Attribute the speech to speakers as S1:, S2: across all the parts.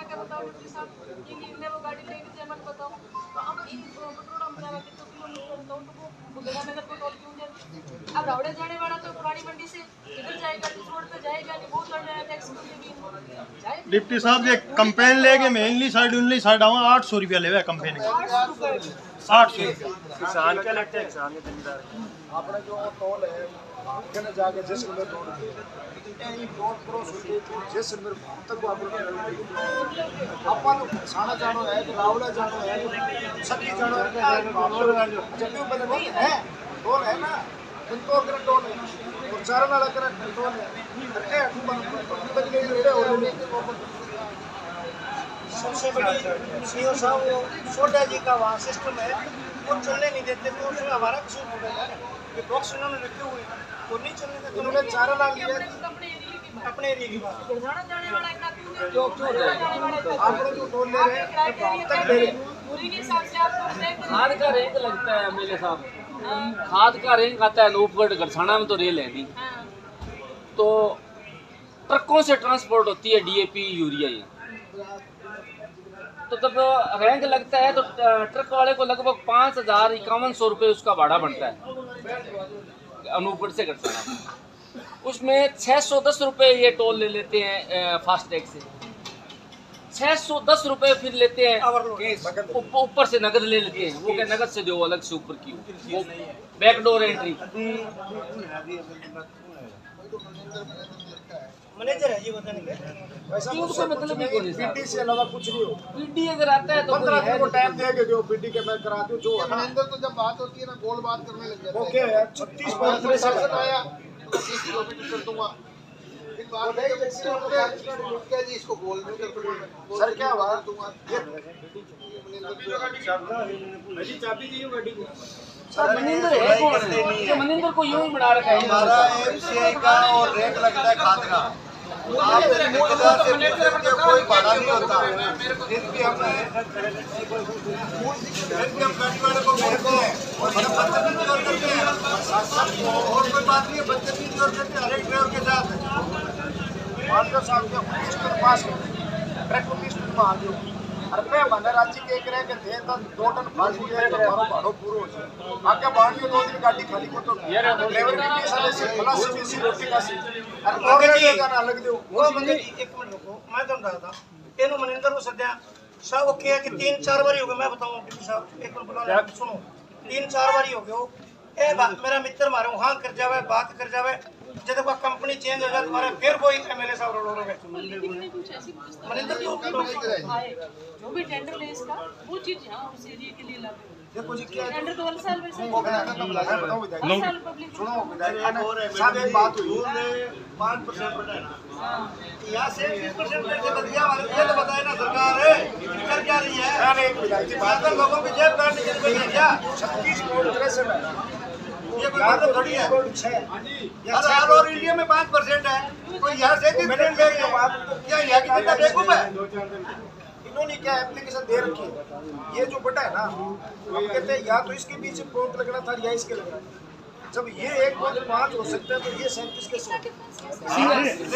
S1: क्या बताओ डिप्टी साहब, इनने वो गाड़ी लेके जाए मत बताओ, तो अब इन पेट्रोल हम जावा कितना किलोमीटर बताओ, तो वो बुधगा नगर को टोल क्यों जाती? अब रावड़े जाने वाला तो पुरानी मंडी से इधर जाएगा, इस रोड पे जाएगा नहीं, बहुत लड़ रहा है टैक्स को लेके।
S2: डिप्टी साहब ये कंपेन लेके मैं इनली साइड उनली साइड आऊँ 800 रुपया ले कंपेन का 800
S3: किसान क्या लगता है, किसान के जिम्मेदार
S4: अपने जो टोल है कहने जाके जैसलमेर रोड रोड क्रॉस हुई जैसलमेर तक अपन साना जानो है कि रावला जानो है सभी जानो है जब भी पहले नहीं है टोल है ना इंतौर का टोल है और चारण वाला का टोल है तक ले रहे और सबसे बड़ी सीओ साहब वो सोडा जी का वहाँ सिस्टम है वो चलने नहीं देते, तो उसमें हमारा कसूर होगा कि बॉक्स उन्होंने रखे हुए वो नहीं चलने देते, उन्होंने चारा ला लिया अपने एरिया की बात जो आपने जो टोल ले रहे हैं तक ले रहे
S5: खाद का रैंक लगता है मेरे साहब, खाद का रैंक आता है अनूपगढ़ गढ़साना में तो रेल है नहीं, तो ट्रकों से ट्रांसपोर्ट होती है डीएपी यूरिया ये, तो जब रैंक लगता है तो ट्रक वाले को लगभग 5,5100 रुपये उसका भाड़ा बनता है अनूपगढ़ से गढ़साना, उसमें 610 रुपये ये टोल ले लेते हैं फास्टैग से, 610 रुपये फिर लेते हैं ऊपर से नगद ले लेते हैं, वो क्या नगद से दो अलग से ऊपर की वो बैकडोर एंट्री।
S4: मैनेजर है जी बताने वैसा
S5: उसका मतलब ही कोई नहीं,
S4: पीडी से अलावा कुछ नहीं हो।
S5: पीडी अगर आता है तो
S4: 15 दिन को टाइम देंगे जो पीडी के मैं करा दूं जो है ना
S6: अंदर तो जब बात होती है ना गोल बात करने लग जाते
S4: वो क्या है 36
S6: आया तो 30 किलोमीटर कर दूंगा फिर बात है जी इसको गोल में कर दूंगा
S4: सर क्या हुआ
S5: मनिंदर है कौन है? मनिंदर को यूं ही बना रखा है
S6: हमारा एफसीआई का और रैंक लगता है खाद का, आप ठेकेदार से पूछेंगे कोई भाड़ा नहीं होता, फिर भी हम गाड़ी वाले को भेजते हैं और हम बदतमीजी और करते हैं और कोई बात नहीं है, बदतमीजी और करते हैं हर एक ड्राइवर के साथ।
S4: मानकर साहब के 19 के पास ट्रक 19 में आ गयो रुपये मैंने राज्य के एक रहे के थे तो 2 टन फालतू है तो मारो भाड़ो पूरो हो जाए आगे बाड़ियो 2 दिन गाड़ी खाली को तो ड्राइवर के पैसा ले से प्लस सीसी रोटी का सी अरे आगे जी गाना अलग दो वो बंदे 1 मिनट रुको मैं तुम रहा था तेनु मनिंदर को सद्या सब ओके है कि 3-4 बार हो गए, मैं बताऊं डिप्टी साहब एक मिनट बुला सुनो 3-4 बार हो गए ए मेरा मित्र मारो हां कर जावे बात कर जावे जब तक कंपनी चेंज हो जाए तुम्हारे फिर कोई एमएलए साहब रोडोगे मनिंदर
S1: जो भी टेंडर ले इसका वो चीज यहाँ उस एरिया के लिए लागू
S4: देखो जी क्या
S1: टेंडर तो हर साल वैसे
S4: वो कहना था मैं बताऊं
S1: हर साल पब्लिक
S4: सुनो विधायक साहब एक बात हुई 5% बढ़ाना यहाँ से 20% से बदिया वाले ये तो बताए ना सरकार है कर क्या रही है मैंने एक विधायक जी बात लोगों की जेब काटने के लिए क्या 36 करोड़ ट्रेसर है ये कोई बात थोड़ी है अरे ऑल ओवर इंडिया में 5% है कोई यहाँ से 30% ले क्या यहाँ की जनता बेवकूफ है? इन्होंने क्या एप्लीकेशन दे रखी है ये जो बटा है ना हम कहते हैं या तो इसके पीछे प्लॉट लगना था या इसके लगना, जब ये 1.5 हो सकता है तो ये 37 के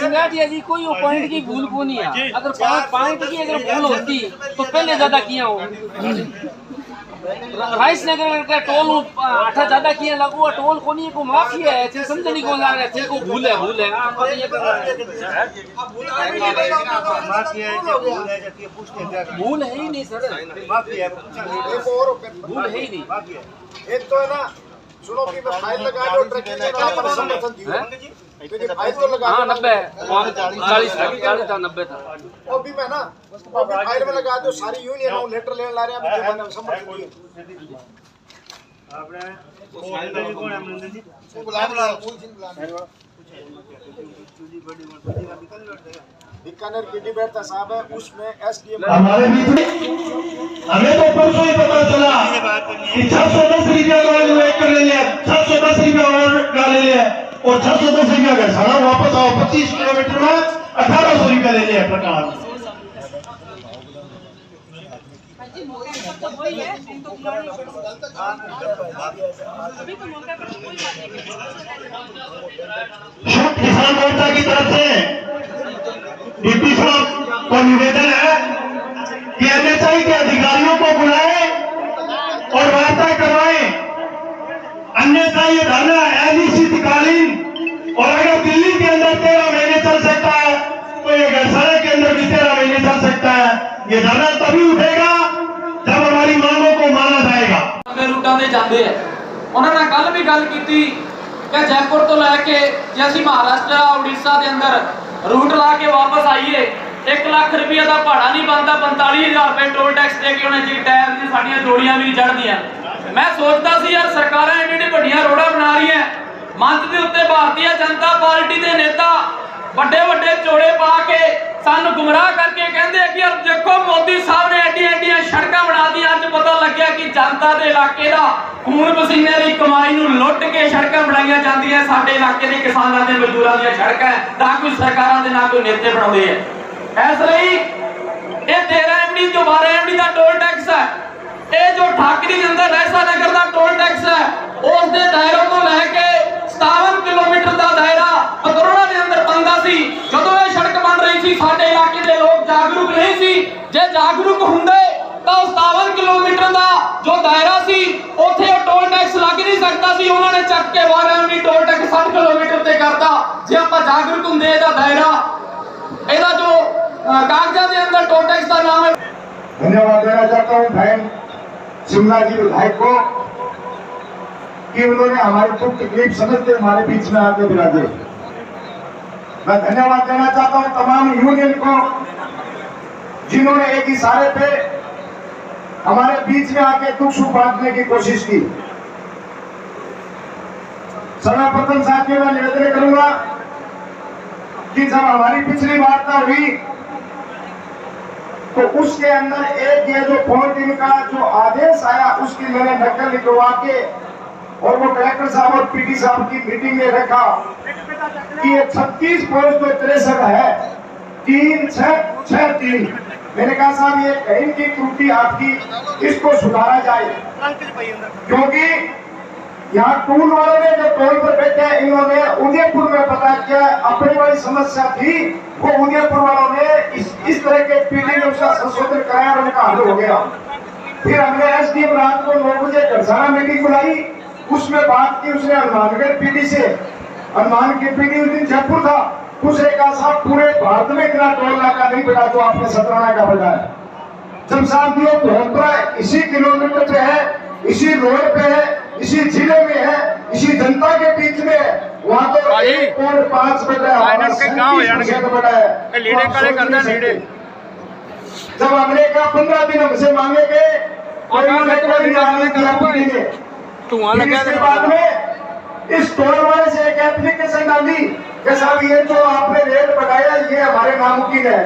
S5: सिंगाटिया जी कोई वो पॉइंट की भूल को नहीं है, अगर पॉइंट की अगर भूल होती तो पहले ज्यादा किया हो। राइस नगर का टोल आठा ज्यादा किया लागू टोल को नहीं को माफिया है समझ नहीं को लग रहा है को भूल है आप ये भूल है ही नहीं सर, भूल है ही नहीं।
S4: एक तो है ना सुनो कि मैं फाइल लगा दो ट्रक के समर्थन दी फाइल तो लगा
S5: हाँ 90 40 था 90 था
S4: और भी मैं ना फाइल में लगा दो सारी यूनियन और लेटर लेने ला रहे हैं अभी मैंने समर्थन दिए
S3: आपने फाइल में कौन है अमरिंदर जी
S6: बुला
S4: बीकानेर पीडी बैठता साहब है उसमें एसडीएम
S7: हमारे हमें तो परसों ही पता चला कि 610 रुपया कर ले लिया 610 रुपया और डाल लिया और 610 रुपया का सारा वापस आओ 25 किलोमीटर में 1800 रुपया ले लिया प्रकार
S1: जी मौका पर तो वही है तो अभी तो मौका पर कोई बात नहीं
S7: किसान मोर्चा की तरफ से डीपी साहब को निवेदन है वार्ता करवाएं, अन्यथा ये धरना अनिश्चितकालीन, और अगर दिल्ली के अंदर 13 महीने चल सकता है तो ये गढ़साना के अंदर भी 13 महीने चल सकता है। ये धरना तभी उठेगा जब हमारी मांगों को माना जाएगा।
S8: रूटां ते जांदे है, उन्होंने कल भी गल की कि जयपुर तो लैके जे असीं महाराष्ट्र उड़ीसा के अंदर रूट ला के वापस आईए 1 लाख रुपये का भाड़ा नहीं बनता, 45,000 रुपए टोल टैक्स दे के उन्हें जी टायर दी साडियां जोड़ियां भी चढ़दियां। मैं सोचता सी यार सरकारां एडी वड्डियां रोडां बना रही हैं, मंच के उत्ते भारतीय जनता पार्टी के नेता ਵੱਡੇ ਵੱਡੇ ਚੋੜੇ ਪਾ ਕੇ ਸਾਨੂੰ ਗੁੰਮਰਾਹ ਕਰਕੇ ਕਹਿੰਦੇ ਆ ਕਿ ਯਾਰ ਦੇਖੋ ਮੋਦੀ ਸਾਹਿਬ ਨੇ ਐਡੀਆਂ ਸੜਕਾਂ ਬਣਾ ਦੀਆਂ। ਅੱਜ ਪਤਾ ਲੱਗਿਆ ਕਿ ਜਨਤਾ ਦੇ ਇਲਾਕੇ ਦਾ ਖੂਨ ਪਸੀਨੇ ਦੀ ਕਮਾਈ ਨੂੰ ਲੁੱਟ ਕੇ ਸੜਕਾਂ ਬਣਾਈਆਂ ਜਾਂਦੀਆਂ। ਸਾਡੇ ਇਲਾਕੇ ਦੇ ਕਿਸਾਨਾਂ ਤੇ ਮਜ਼ਦੂਰਾਂ ਦੀਆਂ ਸੜਕਾਂ ਨਾ ਕੋਈ ਸਰਕਾਰਾਂ ਦੇ ਨਾ ਕੋਈ ਨੇਤੇ ਬਣਾਉਂਦੇ ਆ। ਇਸ ਲਈ ਇਹ 13 MD ਜੋ 12 MD ਦਾ ਟੋਲ ਟੈਕਸ ਹੈ, ਇਹ ਜੋ ਠਾਕਰੀ ਦੇ ਅੰਦਰ ਰਹਿਸਾ ਨਗਰ ਦਾ ਟੋਲ ਟੈਕਸ ਹੈ, ਉਸ ਦੇ ਦਾਇਰੇ ਤੋਂ ਲੈ ਕੇ 57 ਕਿਲੋਮੀਟਰ ਦਾ ਦਾਇਰਾ ਪਤਰੋੜਾ ਦੇ ਅੰਦਰ ਪੈਂਦਾ ਸੀ। ਜਦੋਂ ਇਹ ਸੜਕ ਬਣ ਰਹੀ ਸੀ ਸਾਡੇ ਇਲਾਕੇ ਦੇ ਲੋਕ ਜਾਗਰੂਕ ਨਹੀਂ ਸੀ। ਜੇ ਜਾਗਰੂਕ ਹੁੰਦੇ ਤਾਂ 57 ਕਿਲੋਮੀਟਰ ਦਾ ਜੋ ਦਾਇਰਾ ਸੀ ਉੱਥੇ ਉਹ ਟੋਲ ਟੈਕਸ ਲੱਗ ਨਹੀਂ ਸਕਦਾ ਸੀ। ਉਹਨਾਂ ਨੇ ਚੱਕ ਕੇ 12 MD ਟੋਲ ਟੈਕਸ 60 ਕਿਲੋਮੀਟਰ ਤੇ ਕਰਤਾ। ਜੇ ਆਪਾਂ ਜਾਗਰੂਕ ਹੁੰਦੇ ਇਹਦਾ ਦਾਇਰਾ, ਇਹਦਾ जो कागजात के अंदर टोल टैक्स का नाम है।
S7: धन्यवाद देना चाहता हूँ बहन शिमला जी विधायक को कि उन्होंने हमारी दुख तकलीफ समझते हमारे बीच में आके बिराजे। मैं धन्यवाद देना चाहता हूँ तमाम यूनियन को जिन्होंने एक इशारे पे हमारे बीच में आके दुख सुख बांटने की कोशिश की। सर्वप्रथम साथियों मैं निवेदन करूंगा कि जब हमारी पिछली वार्ता हुई तो उसके अंदर एक ये जो 4 दिन का जो आदेश आया उसकी मैंने नकल निकलवा के और वो कलेक्टर साहब और पीडी साहब की मीटिंग में रखा कि ये 36 पोस्ट जो 63 है 3-6-6-3, मैंने कहा साहब ये कहीं की त्रुटि आपकी, इसको सुधारा जाए। क्योंकि यहाँ टूल वालों ने जो टोल पर बैठे इन्होंने उदयपुर में पता किया अपनी वाली समस्या थी, वो उदयपुर वालों ने इस तरह के पीढ़ी ने उसका संशोधन कराया और उनका हल हो गया। फिर हमने एसडीएम रात को 9 बजे गढ़साना मीटिंग बुलाई, उसमें बात की उसने हनुमानगढ़ पीढ़ी से। हनुमान की पीढ़ी उस दिन जयपुर था, उसने कहा साहब पूरे भारत में इतना टोल नाका नहीं बना तो आपने 17 का बनाया। जब साहब ये भोपरा इसी किलोमीटर पे है, इसी रोड पे है, इसी जिले में है, इसी जनता के बीच में है, वहाँ तो 1.5 बढ़ा है। जब हमने कहा 15 दिन हमसे मांगे गए इसके बाद में इस टोल वाले से एक एप्लीकेशन डाली कि साहब ये जो आपने रेट बढ़ाया ये हमारे नामुमकिन है,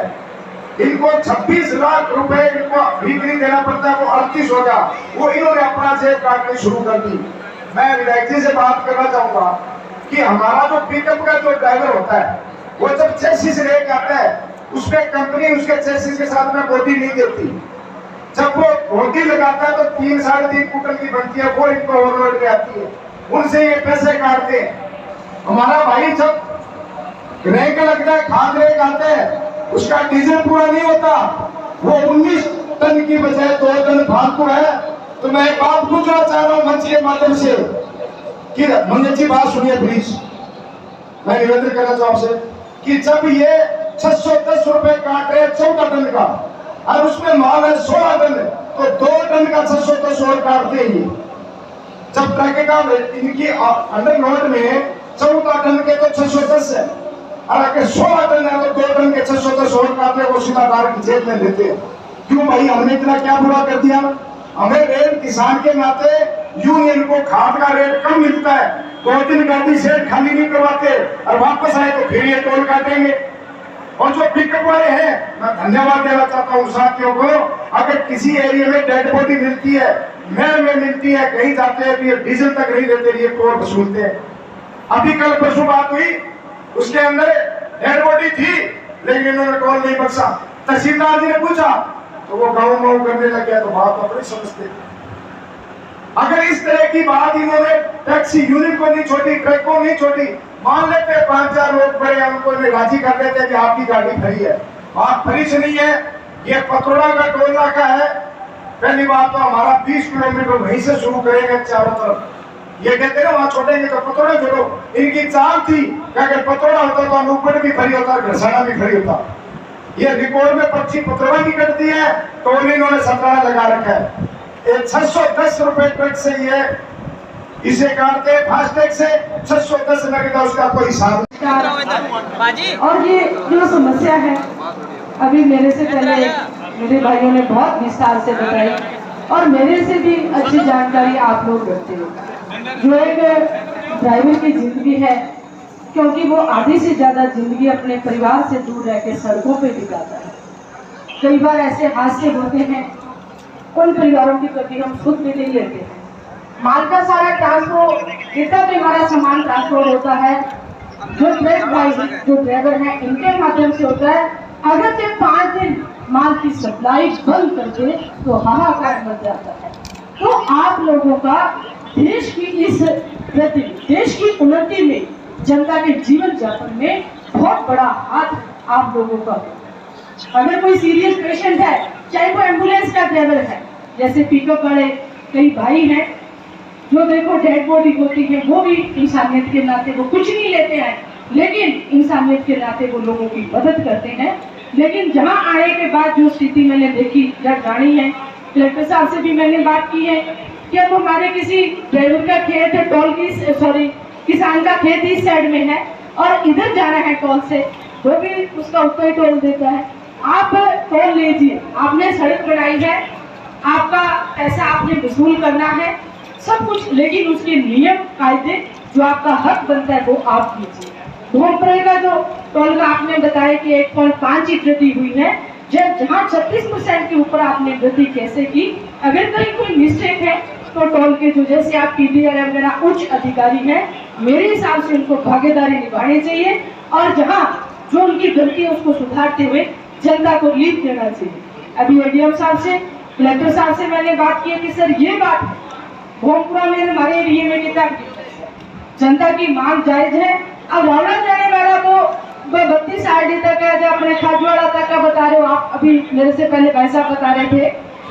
S7: इनको 26 लाख रुपए इनको बिक्री देना पड़ता है, वो 38 होगा। वो इन्होंने अपना जेब काटनी शुरू कर दी। मैं विधायक जी से बात करना चाहूंगा कि हमारा जो पिकअप का जो ड्राइवर होता है वो जब चेसिस लेके आता है उसमें कंपनी उसके चेसिस के साथ में बॉडी नहीं देती। जब वो बॉडी लगाता है तो 3-3.5 कुंटल की बनती है, वो इनको ओवरलोड में आती है, उनसे ये पैसे काटते हैं। हमारा भाई जब रैंक लगता है, खाद रैंक आते हैं, उसका डीजल पूरा नहीं होता, वो 19 टन की बजाय 2 टन फालतू है। तो मैं एक बात पूछना चाह रहा हूँ मंच के माध्यम से कि मंगल जी बात सुनिए प्लीज। मैं निवेदन करना चाहूँ आपसे कि जब ये 610 रुपए काट रहे 14 टन का और उसमें माल है 16 टन, तो 2 टन का 610 और काटते हैं। जब ट्रक का इनकी अंडर लोड में 14 टन के तो 610 है, और अगर 16 टन है तो 2 टन के 610 और काटते वो सीधादार की जेब में लेते हैं। क्यों भाई, हमने इतना क्या बुरा कर दिया? हमें रेट किसान के नाते यूनियन को खाद का रेट कम मिलता है, 2 दिन गाड़ी सेट खाली नहीं करवाते और वापस आए तो फिर ये टोल काटेंगे। और जो पिकअप वाले हैं, मैं धन्यवाद देना चाहता हूँ साथियों को, अगर किसी एरिया में डेड बॉडी मिलती है, महल में मिलती है, कहीं जाते हैं तो ये डीजल तक नहीं देते, ये टोल वसूलते हैं। अभी कल परसों बात हुई, उसके अंदर डेड बॉडी थी लेकिन इन्होंने टोल नहीं बख्शा। तहसीलदार जी ने पूछा तो वो गाँव माऊ करने लग गया, तो बात अपनी समझते। अगर इस तरह की बात इन्होंने टैक्सी यूनिट को नहीं छोड़ी, ट्रक को नहीं छोड़ी, मान लेते 5-4 लोग बड़े उनको राजी कर देते कि आपकी गाड़ी फ्री है। बात फ्री से नहीं है, ये पतरोड़ा का टोल नाका है,
S6: पहली बात तो हमारा 20 किलोमीटर वहीं से शुरू करेंगे चारों तरफ। ये कहते हैं वहां छोड़ेंगे तो पतोड़ा छोड़ो, इनकी चाल थी कि अगर पतोड़ा होता तो अनूपगढ़ भी फ्री होता, घरसाना भी फ्री होता। ये रिकॉर्ड में पर्ची पतोड़ा की कटती है, टोल इन्होंने 17 लगा रखा है। ये 610 रुपए ट्रक से ये इसे काटते हैं, फास्टैग से 610 लगेगा, उसका कोई हिसाब नहीं।
S9: और ये जो समस्या है अभी मेरे से पहले मेरे भाइयों ने बहुत विस्तार से बताई और मेरे से भी अच्छी जानकारी आप लोग रखते हो। जो एक ड्राइवर की जिंदगी है, क्योंकि वो आधी से ज्यादा जिंदगी अपने परिवार से दूर रह के सड़कों पे बिताता है। कई बार ऐसे हादसे होते हैं, उन परिवारों की कभी हम खुद भी नहीं लेते हैं। माल का सारा ट्रांसपोर्ट, जितना भी हमारा सामान ट्रांसपोर्ट होता है, जो ट्रक ड्राइवर जो ड्राइवर है इनके माध्यम से होता है। अगर से 5 दिन माल की सप्लाई बंद कर दे तो हाहाकार मच जाता है। तो आप लोगों का देश की इस प्रति, देश की उन्नति में, जनता के जीवन यापन में बहुत बड़ा हाथ आप लोगों का। अगर कोई सीरियस पेशेंट है, चाहे वो एम्बुलेंस का ड्राइवर है, जैसे पिकअप वाले कई भाई हैं जो देखो डेड बॉडी होती है, वो भी इंसानियत के नाते वो कुछ नहीं लेते हैं, लेकिन इंसानियत के नाते वो लोगों की मदद करते हैं। लेकिन जहां आने के बाद जो स्थिति मैंने देखी जानी है, कलेक्टर साहब से भी मैंने बात की है कि अब हमारे किसी ड्राइवर का खेत है, टोल की किसान का खेत इस साइड में है और इधर जाना है टोल से, वो भी उसका उतना ही टोल देता है। आप टोल लीजिए, आपने सड़क बनाई है, आपका पैसा आपने वसूल करना है सब कुछ, लेकिन उसके नियम कायदे जो आपका हक बनता है वो आप कीजिए। भोमपुरे का जो टोल का आपने बताया कि 1.5 की वृद्धि हुई है, जहाँ 36% के ऊपर आपने वृद्धि कैसे की? अगर कहीं कोई मिस्टेक है तो टोल के जो जैसे आप PDR वगैरह उच्च अधिकारी हैं, मेरे हिसाब से उनको भागीदारी निभानी चाहिए और जहाँ जो उनकी गलती है उसको सुधारते हुए जनता को रिलीफ देना चाहिए। अभी ADM साहब से, कलेक्टर साहब से मैंने बात की है कि सर ये बात भोमपुरा में हमारे एरिया में कितना जनता की मांग जायज है। अब रौला जाने वाला तो 32 RD तक है, जो अपने खाजवाड़ा तक का बता रहे हो आप, अभी मेरे से पहले भाई साहब बता रहे थे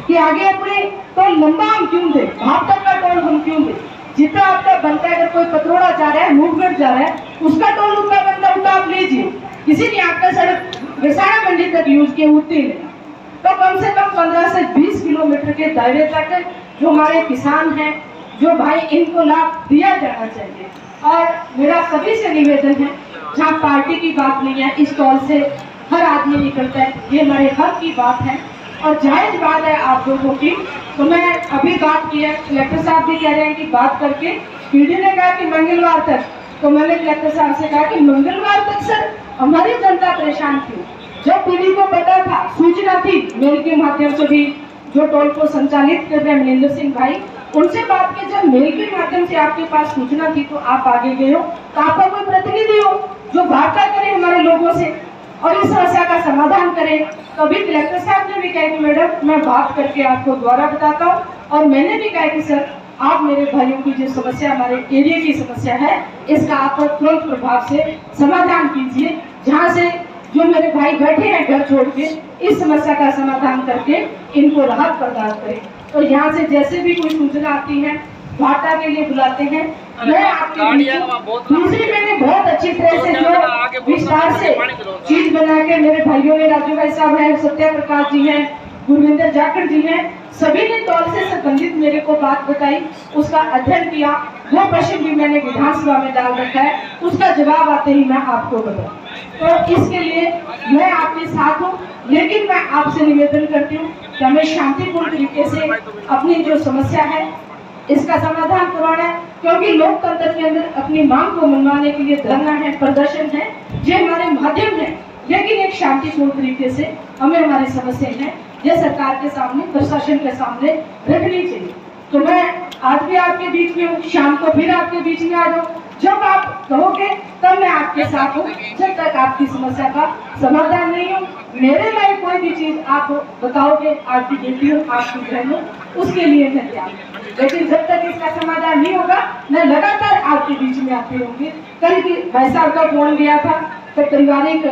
S9: कि आगे अपने टोल लंबा हम क्यों दे, वहां तक का टोल हम क्यों दे? जितना आपका बनता है, अगर कोई पतरोड़ा जा रहा है, मूवमेंट जा रहा है, उसका टोल उतना बनता उतना आप लीजिए। किसी ने आपका सड़क गसाना मंडी तक यूज किया उतनी नहीं, तो कम से कम 15 से 20 किलोमीटर के दायरे तक जो हमारे किसान हैं, जो भाई, इनको लाभ दिया जाना चाहिए। और मेरा सभी से निवेदन है, जहाँ पार्टी की बात नहीं है, इस टोल से हर आदमी निकलता है, ये हमारे हक की बात है और जायज बात है आप लोगों की। तो मैं अभी बात की है, कलेक्टर साहब भी कह रहे हैं कि बात करके, PD ने कहा कि मंगलवार तक, तो मैंने कलेक्टर साहब से कहा कि मंगलवार तक सर हमारी जनता परेशान थी। जब PD को पता था, सूचना थी, मेल के माध्यम से भी जो टोल को संचालित कर रहे हैं मनिंदर सिंह भाई, उनसे बात की, जब मेल के माध्यम से आपके पास सूचना थी तो आप आगे गए हो, तो आपका कोई प्रतिनिधि हो जो वार्ता करे हमारे लोगों से और इस समस्या का समाधान करे। तो अभी कलेक्टर साहब ने भी कहा कि मैडम मैं बात करके आपको दोबारा बताता हूँ, और मैंने भी कहा कि सर आप मेरे भाइयों की जो समस्या, हमारे एरिया की समस्या है, इसका आप तुरंत प्रभाव से समाधान कीजिए। जहाँ से जो मेरे भाई बैठे हैं घर छोड़ के, इस समस्या का समाधान करके इनको राहत प्रदान करें। तो यहाँ से जैसे भी कोई सूचना आती है, वार्ता के लिए बुलाते हैं, मैं आपके दूसरी मैंने बहुत अच्छी तरह से जो विस्तार से चीज बना के मेरे भाइयों ने, राजू भाई साहब हैं, सत्या प्रकाश जी हैं, गुरविंदर जाखड़ जी हैं, सभी ने टोल से संबंधित मेरे को बात बताई, उसका अध्ययन किया, वो प्रश्न भी मैंने विधानसभा में डाल रखा है, उसका जवाब आते ही मैं आपको बताऊं। तो इसके लिए मैं आपके साथ हूँ, लेकिन मैं आपसे निवेदन करती हूँ कि हमें शांतिपूर्ण तरीके से अपनी जो समस्या है इसका समाधान करवाना है, क्योंकि लोकतंत्र के अंदर अपनी मांग को मनवाने के लिए धरना है, प्रदर्शन है, ये हमारे माध्यम है, लेकिन एक शांतिपूर्ण तरीके से हमें हमारी समस्या है ये सरकार के सामने, प्रशासन के सामने रखनी चाहिए। तो मैं आज भी आपके बीच में हूँ, शाम को फिर आपके बीच में आ जाऊँ, जब आप कहोगे तब मैं आपके साथ हूँ, जब तक आपकी समस्या का समाधान नहीं हो। मेरे लिए कोई भी चीज आप बताओगे, आपकी बेटी हो, आपकी बहन हो, उसके लिए मैं तैयार हूँ, लेकिन जब तक इसका समाधान नहीं होगा मैं लगातार आपके बीच में आती रहूंगी। कल की भाई साहब का फोन गया था, तो पारिवारिक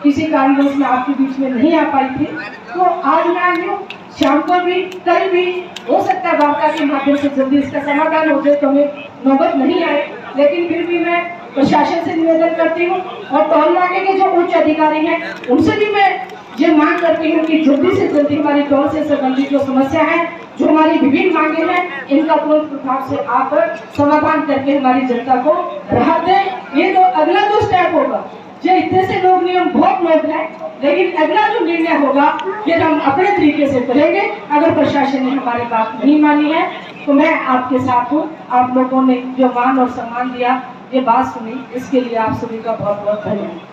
S9: किसी कारणवश मैं आपके बीच में नहीं आ पाई थी, तो आज मैं आई हूँ। शाम को भी, कल भी हो सकता है वार्ता के माध्यम से जल्दी इसका समाधान हो जाए, तो हमें नौबत नहीं आए। लेकिन फिर भी मैं प्रशासन से निवेदन करती हूँ और टोल नाके के जो उच्च अधिकारी हैं उनसे भी मैं ये मांग करती हूँ कि जल्दी से जल्दी हमारी टोल से संबंधित जो समस्या है, जो हमारी विभिन्न मांगे हैं, इनका तुरंत प्रभाव से आप समाधान करके हमारी जनता को राहत दें। ये तो अगला जो स्टेप होगा, जो इतने से लोग नियम बहुत नोट है, लेकिन अगला जो निर्णय होगा फिर हम अपने तरीके से करेंगे। अगर प्रशासन ने हमारी बात नहीं मानी है तो मैं आपके साथ हूँ। आप लोगों ने जो मान और सम्मान दिया, ये बात सुनी, इसके लिए आप सभी का बहुत बहुत धन्यवाद।